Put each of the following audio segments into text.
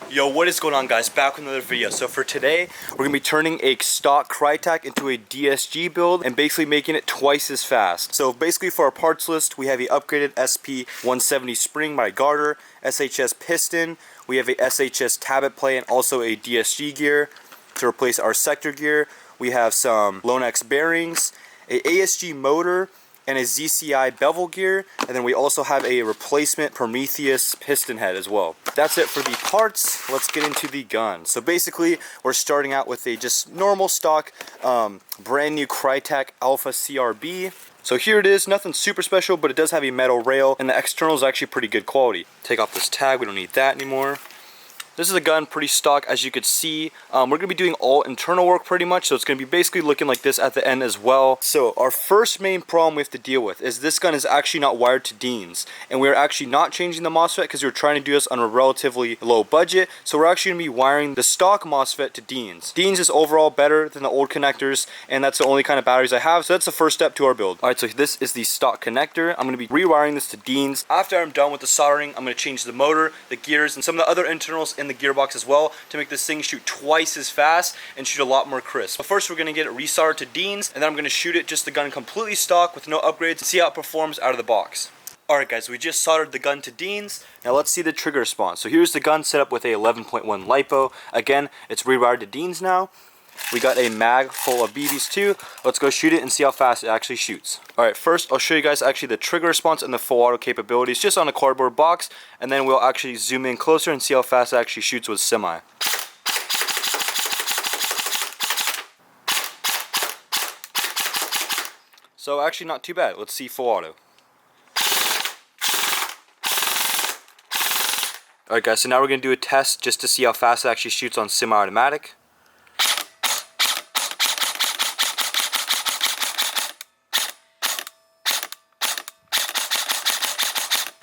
Yo, what is going on, guys? Back with another video. So for today, we're gonna be turning a stock Krytac into a DSG build and basically making it twice as fast. So basically for our parts list, we have a upgraded SP170 spring by Garter, SHS piston, we have a SHS tablet plate and also a DSG gear to replace our sector gear. We have some Lonex bearings, a ASG motor, and a ZCI bevel gear, and then we also have a replacement Prometheus piston head as well. That's it for the parts. Let's get into the gun. So basically, we're starting out with a just normal stock, brand new Krytac Alpha CRB. So here it is, nothing super special, but it does have a metal rail, and the external is actually pretty good quality. Take off this tag, we don't need that anymore. This is a gun pretty stock, as you could see. We're going to be doing all internal work pretty much, so it's going to be basically looking like this at the end as well. So our first main problem we have to deal with is this gun is actually not wired to Dean's, and we're actually not changing the MOSFET because we're trying to do this on a relatively low budget. So we're actually going to be wiring the stock MOSFET to Dean's. Dean's is overall better than the old connectors, and that's the only kind of batteries I have, so that's the first step to our build. Alright, so this is the stock connector. I'm going to be rewiring this to Dean's. After I'm done with the soldering, I'm going to change the motor, the gears, and some of the other internals in the gearbox as well to make this thing shoot twice as fast and shoot a lot more crisp. But first we're going to get it resoldered to Dean's, and then I'm going to shoot it just the gun completely stock with no upgrades and see how it performs out of the box. Alright guys, we just soldered the gun to Dean's. Now let's see the trigger response. So here's the gun set up with a 11.1 LiPo. Again, it's rewired to Dean's now. We got a mag full of BBs too. Let's go shoot it and see how fast it actually shoots. Alright, first I'll show you guys actually the trigger response and the full auto capabilities just on a cardboard box, and then we'll actually zoom in closer and see how fast it actually shoots with semi. So actually not too bad. Let's see full auto. Alright guys, so now we're going to do a test just to see how fast it actually shoots on semi-automatic.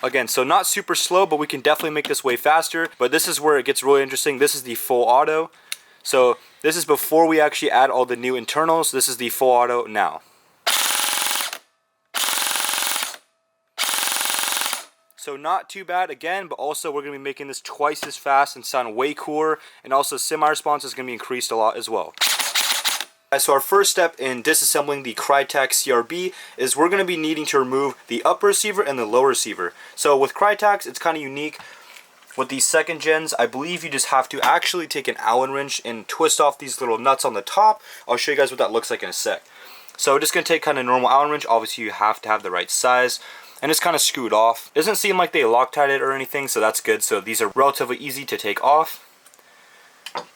Again, so not super slow, but we can definitely make this way faster. But this is where it gets really interesting. This is the full auto. So this is before we actually add all the new internals. This is the full auto now. So not too bad again, but also we're going to be making this twice as fast and sound way cooler. And also semi-response is going to be increased a lot as well. So our first step in disassembling the Krytac CRB is we're going to be needing to remove the upper receiver and the lower receiver. So with Krytacs, it's kind of unique. With these second gens, I believe you just have to actually take an Allen wrench and twist off these little nuts on the top. I'll show you guys what that looks like in a sec. So just going to take kind of normal Allen wrench. Obviously you have to have the right size. And it's kind of screwed off. It doesn't seem like they Loctite it or anything, so that's good. So these are relatively easy to take off.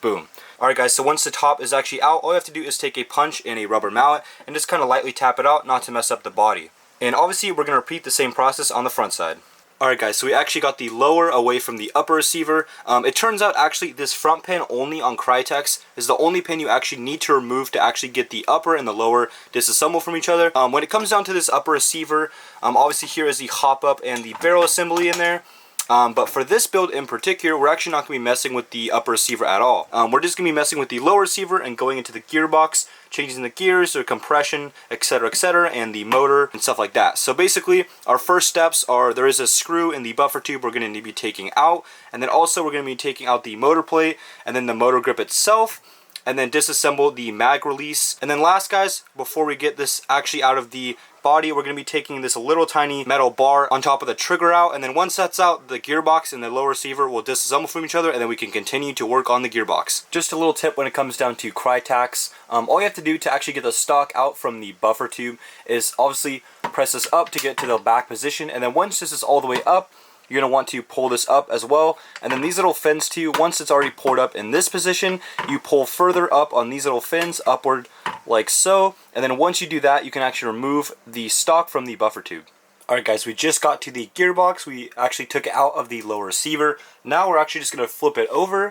Boom. Alright guys, so once the top is actually out, all you have to do is take a punch in a rubber mallet and just kind of lightly tap it out, not to mess up the body. And obviously we're going to repeat the same process on the front side. Alright guys, so we actually got the lower away from the upper receiver. It turns out actually this front pin only on Krytacs is the only pin you actually need to remove to actually get the upper and the lower disassembled from each other. When it comes down to this upper receiver, obviously here is the hop up and the barrel assembly in there. But for this build in particular, we're actually not going to be messing with the upper receiver at all. We're just going to be messing with the lower receiver and going into the gearbox, changing the gears or compression, etc., and the motor and stuff like that. So basically, our first steps are there is a screw in the buffer tube we're going to need to be taking out, and then also we're going to be taking out the motor plate and then the motor grip itself, and then disassemble the mag release. And then last guys, before we get this actually out of the body, we're going to be taking this little tiny metal bar on top of the trigger out, and then once that's out, the gearbox and the lower receiver will disassemble from each other, and then we can continue to work on the gearbox. Just a little tip when it comes down to Krytacs, all you have to do to actually get the stock out from the buffer tube is obviously press this up to get to the back position, and then once this is all the way up, you're going to want to pull this up as well. And then these little fins too, once it's already pulled up in this position, you pull further up on these little fins upward like so. And then once you do that, you can actually remove the stock from the buffer tube. Alright guys, we just got to the gearbox. We actually took it out of the lower receiver. Now we're actually just going to flip it over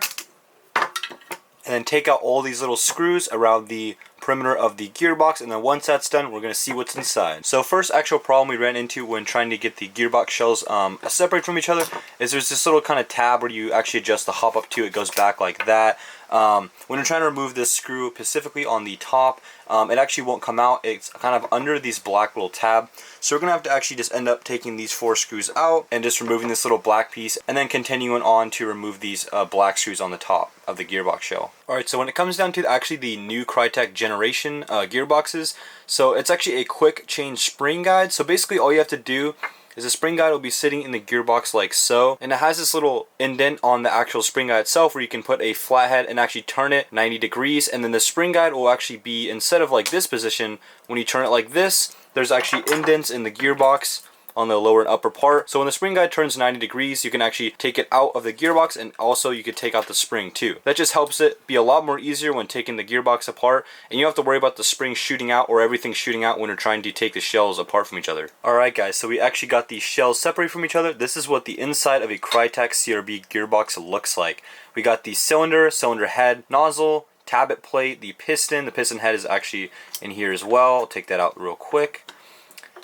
and then take out all these little screws around the perimeter of the gearbox, and then once that's done, we're going to see what's inside. So first actual problem we ran into when trying to get the gearbox shells separate from each other is there's this little kind of tab where you actually adjust the hop up to. It goes back like that. When you're trying to remove this screw specifically on the top, it actually won't come out. It's kind of under these black little tab. So we're going to have to actually just end up taking these 4 screws out and just removing this little black piece, and then continuing on to remove these black screws on the top of the gearbox shell. Alright, so when it comes down to actually the new Krytac generation gearboxes, so it's actually a quick change spring guide. So basically all you have to do is the spring guide will be sitting in the gearbox like so, and it has this little indent on the actual spring guide itself where you can put a flathead and actually turn it 90 degrees, and then the spring guide will actually be, instead of like this position, when you turn it like this, there's actually indents in the gearbox on the lower and upper part. So when the spring guide turns 90 degrees, you can actually take it out of the gearbox, and also you could take out the spring too. That just helps it be a lot more easier when taking the gearbox apart, and you don't have to worry about the spring shooting out or everything shooting out when you're trying to take the shells apart from each other. Alright guys, so we actually got these shells separated from each other. This is what the inside of a Krytac CRB gearbox looks like. We got the cylinder head, nozzle, tabbet plate, the piston head is actually in here as well. I'll take that out real quick.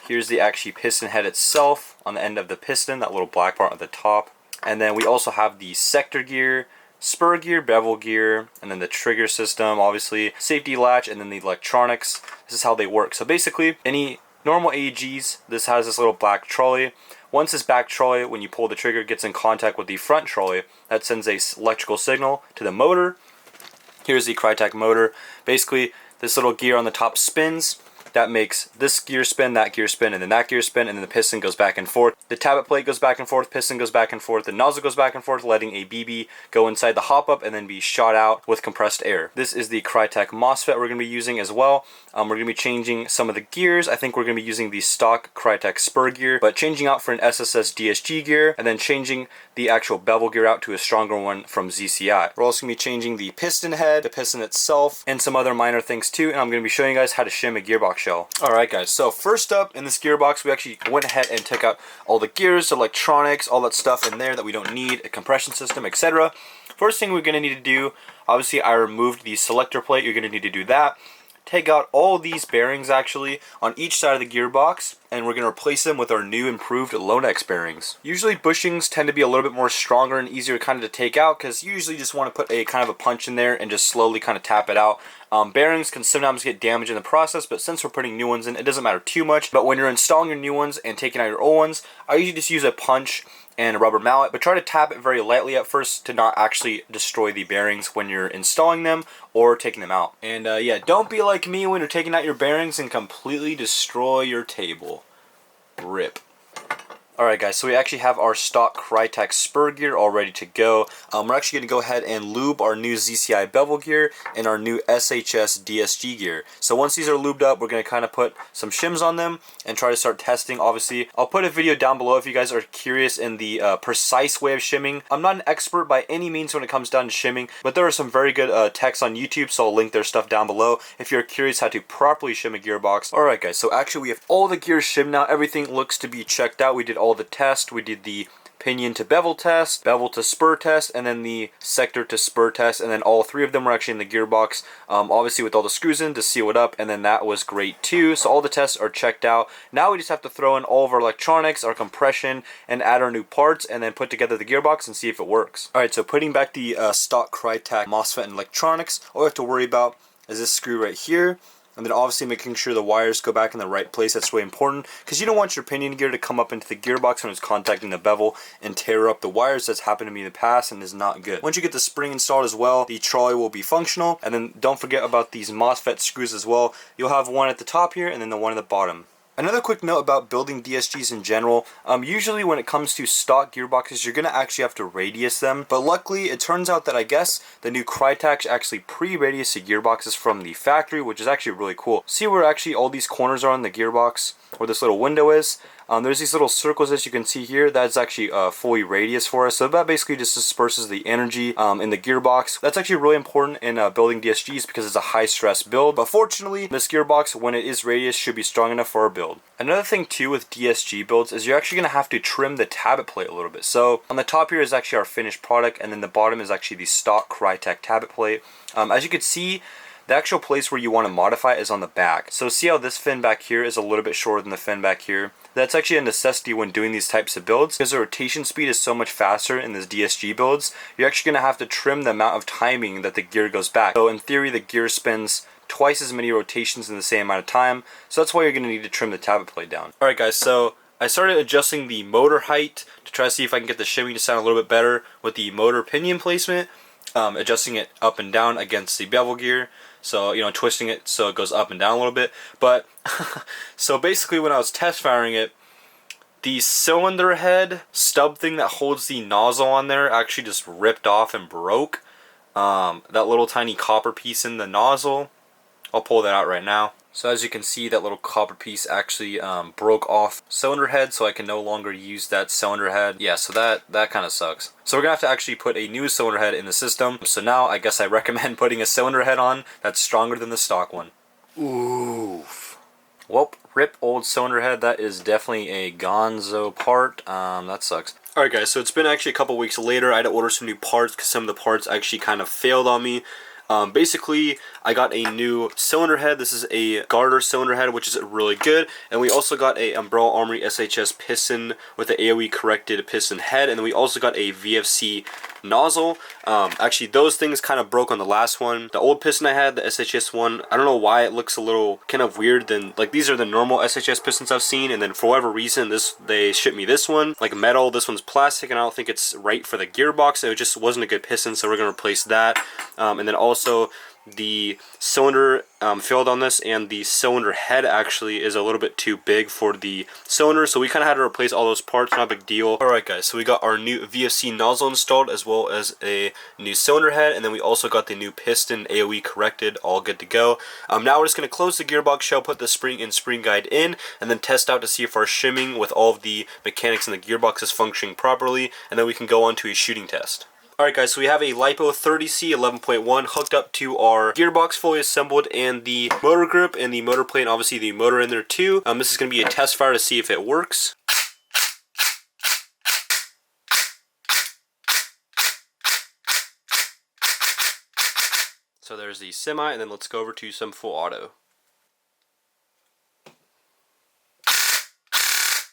Here's the actually piston head itself on the end of the piston, that little black part at the top. And then we also have the sector gear, spur gear, bevel gear, and then the trigger system, obviously, safety latch, and then the electronics. This is how they work. So basically, any normal AEGs, this has this little back trolley. Once this back trolley, when you pull the trigger, gets in contact with the front trolley, that sends a electrical signal to the motor. Here's the Krytac motor. Basically, this little gear on the top spins. That makes this gear spin, that gear spin, and then that gear spin, and then the piston goes back and forth. The tabbet plate goes back and forth, piston goes back and forth, the nozzle goes back and forth, letting a BB go inside the hop-up and then be shot out with compressed air. This is the Krytac MOSFET we're going to be using as well. We're going to be changing some of the gears. I think we're going to be using the stock Krytac spur gear, but changing out for an SSS DSG gear, and then changing the actual bevel gear out to a stronger one from ZCI. We're also going to be changing the piston head, the piston itself, and some other minor things too, and I'm going to be showing you guys how to shim a gearbox shell. Alright guys, so first up in this gearbox, we actually went ahead and took out all the gears, electronics, all that stuff in there that we don't need, a compression system, etc. First thing we're going to need to do, obviously I removed the selector plate, you're going to need to do that. Take out all these bearings actually on each side of the gearbox, and we're going to replace them with our new improved Lonex bearings. Usually bushings tend to be a little bit more stronger and easier kind of to take out, because you usually just want to put a kind of a punch in there and just slowly kind of tap it out. Bearings can sometimes get damaged in the process, but since we're putting new ones in, it doesn't matter too much. But when you're installing your new ones and taking out your old ones, I usually just use a punch and a rubber mallet, but try to tap it very lightly at first to not actually destroy the bearings when you're installing them or taking them out. And yeah, don't be like me when you're taking out your bearings and completely destroy your table. RIP. Alright guys, so we actually have our stock Krytac spur gear all ready to go. We're actually going to go ahead and lube our new ZCI bevel gear and our new SHS DSG gear. So once these are lubed up, we're going to kind of put some shims on them and try to start testing. Obviously, I'll put a video down below if you guys are curious in the precise way of shimming. I'm not an expert by any means when it comes down to shimming, but there are some very good techs on YouTube, so I'll link their stuff down below if you're curious how to properly shim a gearbox. Alright guys, so actually we have all the gears shimmed now. Everything looks to be checked out. We did all the tests. We did the pinion to bevel test, bevel to spur test, and then the sector to spur test, and then all 3 of them were actually in the gearbox, obviously with all the screws in to seal it up, and then that was great too. So all the tests are checked out. Now we just have to throw in all of our electronics, our compression, and add our new parts, and then put together the gearbox and see if it works. Alright, so putting back the stock Krytac MOSFET and electronics, all we have to worry about is this screw right here. And then obviously making sure the wires go back in the right place. That's really important, because you don't want your pinion gear to come up into the gearbox when it's contacting the bevel and tear up the wires. That's happened to me in the past and is not good. Once you get the spring installed as well, the trolley will be functional. And then don't forget about these MOSFET screws as well. You'll have one at the top here and then the one at the bottom. Another quick note about building DSGs in general, usually when it comes to stock gearboxes, you're going to actually have to radius them, but luckily it turns out that I guess the new Krytac actually pre-radius the gearboxes from the factory, which is actually really cool. See where actually all these corners are on the gearbox, where this little window is? There's these little circles as you can see here. That's actually fully radius for us, so that basically just disperses the energy in the gearbox. That's actually really important in building DSGs because it's a high stress build, but fortunately this gearbox, when it is radius, should be strong enough for our build. Another thing too with DSG builds is you're actually going to have to trim the tabbet plate a little bit. So on the top here is actually our finished product, and then the bottom is actually the stock Krytac tabbet plate. As you can see, the actual place where you want to modify is on the back. So see how this fin back here is a little bit shorter than the fin back here? That's actually a necessity when doing these types of builds, because the rotation speed is so much faster in these DSG builds. You're actually going to have to trim the amount of timing that the gear goes back. So in theory, the gear spins twice as many rotations in the same amount of time, so that's why you're going to need to trim the tappet plate down. Alright guys, so I started adjusting the motor height to try to see if I can get the shimming to sound a little bit better with the motor pinion placement, adjusting it up and down against the bevel gear. So, you know, twisting it so it goes up and down a little bit. But, so basically when I was test firing it, the cylinder head stub thing that holds the nozzle on there actually just ripped off and broke. That little tiny copper piece in the nozzle, I'll pull that out right now. So as you can see, that little copper piece actually broke off cylinder head, so I can no longer use that cylinder head. Yeah, so that kind of sucks. So we're gonna have to actually put a new cylinder head in the system. So now I guess I recommend putting a cylinder head on that's stronger than the stock one. Oof. Well, rip old cylinder head. That is definitely a gonzo part. That sucks. Alright guys, so it's been actually a couple weeks later. I had to order some new parts because some of the parts actually kind of failed on me. Basically, I got a new cylinder head. This is a garter cylinder head, which is really good. And we also got a Umbrella Armory SHS piston with the AOE corrected piston head. And then we also got a VFC nozzle. Actually, those things kind of broke on the last one. The old piston I had, the SHS one, I don't know why it looks a little kind of weird than, like, these are the normal SHS pistons I've seen. And then for whatever reason, they shipped me this one, like metal. This one's plastic, and I don't think it's right for the gearbox. It just wasn't a good piston, so we're going to replace that. And then also the cylinder failed on this, and the cylinder head actually is a little bit too big for the cylinder, so we kind of had to replace all those parts. Not a big deal. Alright guys, so we got our new VFC nozzle installed, as well as a new cylinder head, and then we also got the new piston AOE corrected, all good to go. Now we're just going to close the gearbox shell, put the spring and spring guide in, and then test out to see if our shimming with all of the mechanics in the gearbox is functioning properly, and then we can go on to a shooting test. Alright guys, so we have a LiPo 30C 11.1 hooked up to our gearbox, fully assembled, and the motor grip and the motor plate, and obviously the motor in there too. This is going to be a test fire to see if it works. So there's the semi, and then let's go over to some full auto.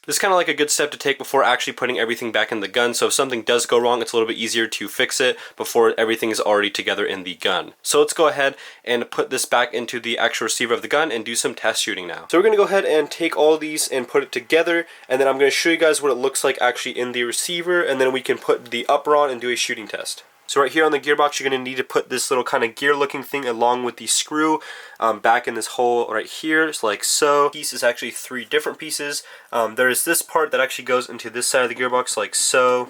This is kind of like a good step to take before actually putting everything back in the gun, so if something does go wrong, it's a little bit easier to fix it before everything is already together in the gun. So let's go ahead and put this back into the actual receiver of the gun and do some test shooting now. So we're going to go ahead and take all of these and put it together, and then I'm going to show you guys what it looks like actually in the receiver, and then we can put the upper on and do a shooting test. So right here on the gearbox, you're going to need to put this little kind of gear looking thing along with the screw back in this hole right here, just like so. This piece is actually 3 different pieces. There is this part that actually goes into this side of the gearbox like so.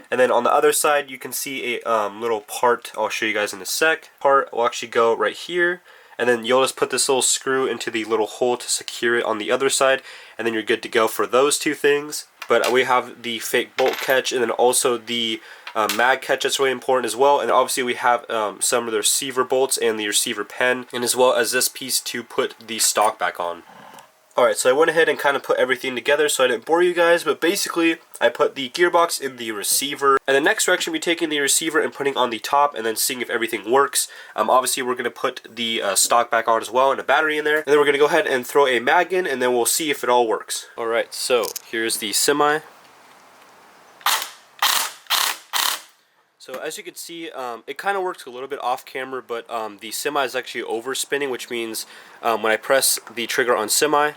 And then on the other side, you can see a little part, I'll show you guys in a sec. Part will actually go right here. And then you'll just put this little screw into the little hole to secure it on the other side. And then you're good to go for those 2 things. But we have the fake bolt catch, and then also the mag catch that's really important as well. And obviously we have some of the receiver bolts and the receiver pen, and as well as this piece to put the stock back on. Alright, so I went ahead and kind of put everything together so I didn't bore you guys, but basically I put the gearbox in the receiver, and the next we're actually going to be taking the receiver and putting on the top and then seeing if everything works. Obviously we're going to put the stock back on as well and a battery in there, and then we're going to go ahead and throw a mag in, and then we'll see if it all works. Alright, so here's the semi. So as you can see, it kind of works a little bit off camera, but the semi is actually overspinning, which means when I press the trigger on semi,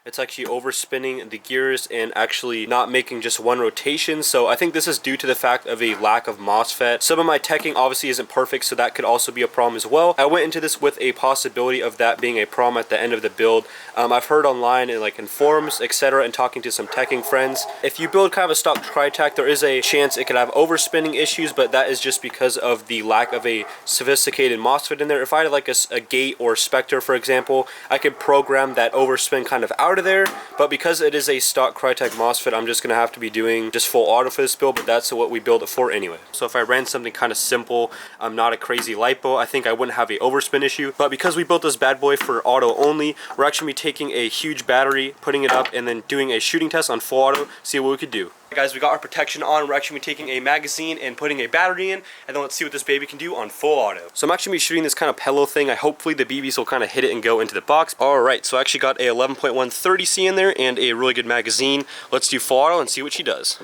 it's actually overspinning the gears and actually not making just one rotation. So I think this is due to the fact of a lack of MOSFET. Some of my teching obviously isn't perfect, so that could also be a problem as well. I went into this with a possibility of that being a problem at the end of the build. I've heard online and like in forums, etc., and talking to some teching friends, if you build kind of a stock Krytac, there is a chance it could have overspinning issues, but that is just because of the lack of a sophisticated MOSFET in there. If I had like a Gate or Spectre, for example, I could program that overspin kind of out of there, but because it is a stock Krytac MOSFET, I'm just going to have to be doing just full auto for this build, but that's what we build it for anyway. So if I ran something kind of simple, not a crazy LiPo, I think I wouldn't have a overspin issue, but because we built this bad boy for auto only, we're actually going to be taking a huge battery, putting it up, and then doing a shooting test on full auto, see what we could do. Guys, we got our protection on. We're actually taking a magazine and putting a battery in, and then let's see what this baby can do on full auto. So I'm actually shooting this kind of pillow thing. Hopefully the BBs will kind of hit it and go into the box. Alright, so I actually got a 11.1 30C in there and a really good magazine. Let's do full auto and see what she does.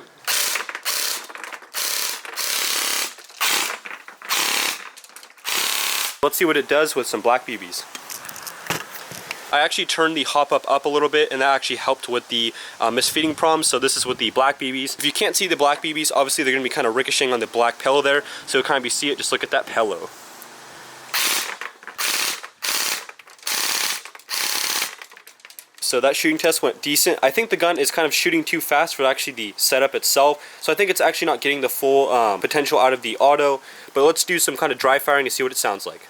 Let's see what it does with some black BBs. I actually turned the hop up a little bit, and that actually helped with the misfeeding problems. So this is with the black BBs. If you can't see the black BBs, obviously they're going to be kind of ricocheting on the black pillow there. So kind of you see it, just look at that pillow. So that shooting test went decent. I think the gun is kind of shooting too fast for actually the setup itself. So I think it's actually not getting the full potential out of the auto. But let's do some kind of dry firing to see what it sounds like.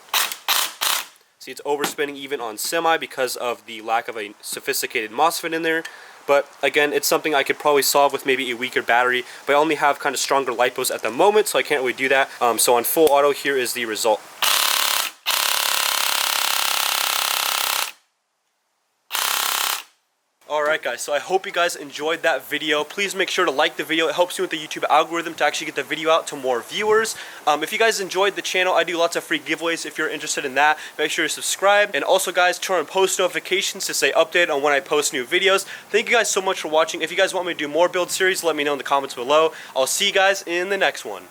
See, it's overspinning even on semi because of the lack of a sophisticated MOSFET in there. But again, it's something I could probably solve with maybe a weaker battery. But I only have kind of stronger LiPos at the moment, so I can't really do that. So on full auto, here is the result. Alright guys, so I hope you guys enjoyed that video. Please make sure to like the video. It helps you with the YouTube algorithm to actually get the video out to more viewers. If you guys enjoyed the channel, I do lots of free giveaways. If you're interested in that, make sure to subscribe. And also guys, turn on post notifications to stay updated on when I post new videos. Thank you guys so much for watching. If you guys want me to do more build series, let me know in the comments below. I'll see you guys in the next one.